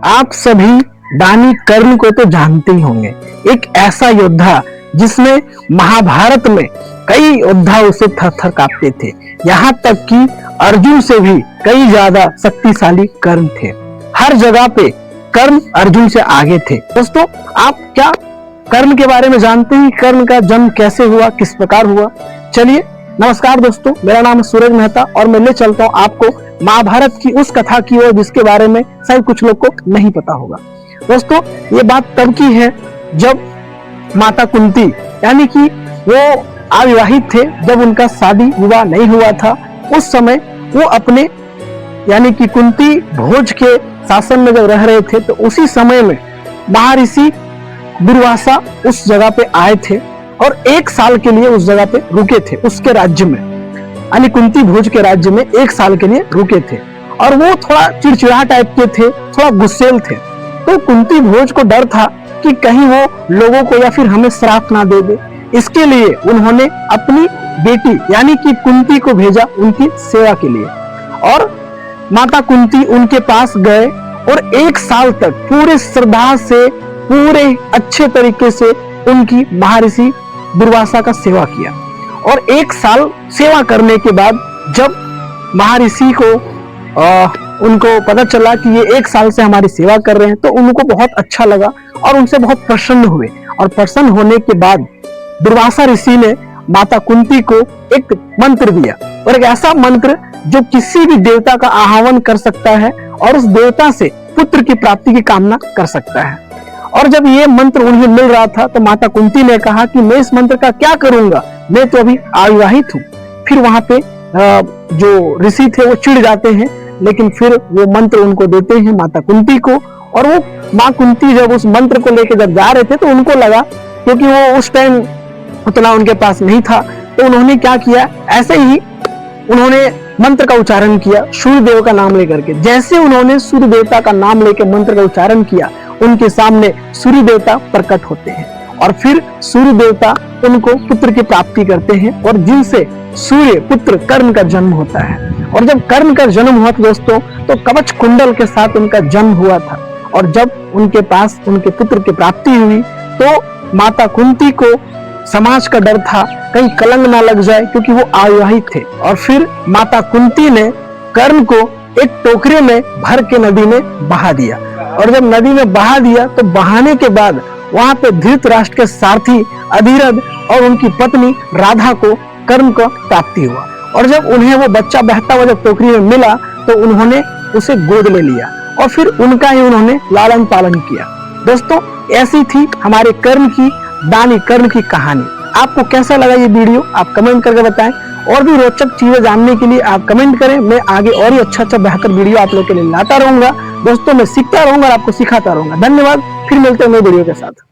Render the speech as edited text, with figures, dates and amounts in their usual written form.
आप सभी दानी कर्ण को तो जानते ही होंगे। एक ऐसा योद्धा जिसने महाभारत में कई योद्धा उसे थर थर कांपते थे। यहाँ तक कि अर्जुन से भी कई ज्यादा शक्तिशाली कर्ण थे। हर जगह पे कर्ण अर्जुन से आगे थे। दोस्तों, आप क्या कर्ण के बारे में जानते हैं? कर्ण का जन्म कैसे हुआ, किस प्रकार हुआ? चलिए, नमस्कार दोस्तों, मेरा नाम है सूरज मेहता और मैं ले चलता हूँ आपको महाभारत की उस कथा की ओर जिसके बारे में शायद कुछ लोग को नहीं पता होगा। दोस्तों, ये बात तब की है जब माता कुंती यानी कि वो अविवाहित थे, जब उनका शादी विवाह नहीं हुआ था। उस समय वो अपने यानी कि कुंती भोज के शासन में जब रह रहे थे, तो उसी समय में महर्षि दुर्वासा उस जगह पे आए थे और 1 साल के लिए उस जगह पे रुके थे। उसके राज्य में यानी कुंती भोज के राज्य में 1 साल के लिए रुके थे और वो थोड़ा चिड़चिड़ा टाइप के थे, थोड़ा गुस्सेल थे। तो कुंती भोज को डर था कि कहीं वो लोगों को या फिर हमें श्राप ना दे दे। इसके लिए उन्होंने अपनी बेटी यानी कि कुंती को भेजा उनकी सेवा के लिए और माता कुंती उनके पास गए और 1 साल तक पूरे श्रद्धा से, पूरे अच्छे तरीके से उनकी महर्षि दुर्वासा का सेवा किया। और 1 साल सेवा करने के बाद जब महर्षि को उनको पता चला कि ये 1 साल से हमारी सेवा कर रहे हैं, तो उनको बहुत अच्छा लगा और उनसे बहुत प्रसन्न हुए। और प्रसन्न होने के बाद दुर्वासा ऋषि ने माता कुंती को एक मंत्र दिया, और एक ऐसा मंत्र जो किसी भी देवता का आह्वान कर सकता है और उस देवता से पुत्र की प्राप्ति की कामना कर सकता है। और जब ये मंत्र उन्हें मिल रहा था तो माता कुंती ने कहा कि मैं इस मंत्र का क्या करूंगा, मैं तो अभी अविवाहित हूँ। फिर वहां पे जो ऋषि थे वो चिढ़ जाते हैं, लेकिन फिर वो मंत्र उनको देते हैं माता कुंती को। और वो माँ कुंती जब उस मंत्र को लेकर जब जा रहे थे तो उनको लगा, क्योंकि वो उस टाइम उतना उनके पास नहीं था, तो उन्होंने क्या किया, ऐसे ही उन्होंने मंत्र का उच्चारण किया सूर्य देव का नाम लेकर के। जैसे उन्होंने सूर्य देवता का नाम लेकर मंत्र का उच्चारण किया, उनके सामने सूर्य देवता प्रकट होते हैं और फिर सूर्य देवता उनको पुत्र की प्राप्ति करते हैं और जिनसे सूर्य पुत्र कर्ण का जन्म होता है। और जब कर्ण का जन्म हुआ था दोस्तों, तो कवच कुंडल के साथ उनका जन्म हुआ था। और जब उनके पास उनके पुत्र की प्राप्ति हुई तो माता कुंती को समाज का डर था कहीं कलंक ना लग जाए, क्योंकि वो अविवाहित थे। और फिर माता कुंती ने कर्ण को एक टोकरे में भर के नदी में बहा दिया। और जब नदी में बहा दिया तो बहाने के बाद वहां पे धृतराष्ट्र के सारथी अधिरथ और उनकी पत्नी राधा को कर्ण को प्राप्ति हुआ। और जब उन्हें वो बच्चा बहता हुआ जब टोकरी में मिला तो उन्होंने उसे गोद में लिया और फिर उनका ही उन्होंने लालन पालन किया। दोस्तों, ऐसी थी हमारे कर्ण की, दानी कर्ण की कहानी। आपको कैसा लगा ये वीडियो, आप कमेंट करके बताएं। और भी रोचक चीजें जानने के लिए आप कमेंट करें। मैं आगे और ही अच्छा बेहतर वीडियो आप लोगों के लिए लाता रहूंगा। दोस्तों, मैं सीखता रहूंगा और आपको सिखाता रहूंगा। धन्यवाद, फिर मिलते हैं नए वीडियो के साथ।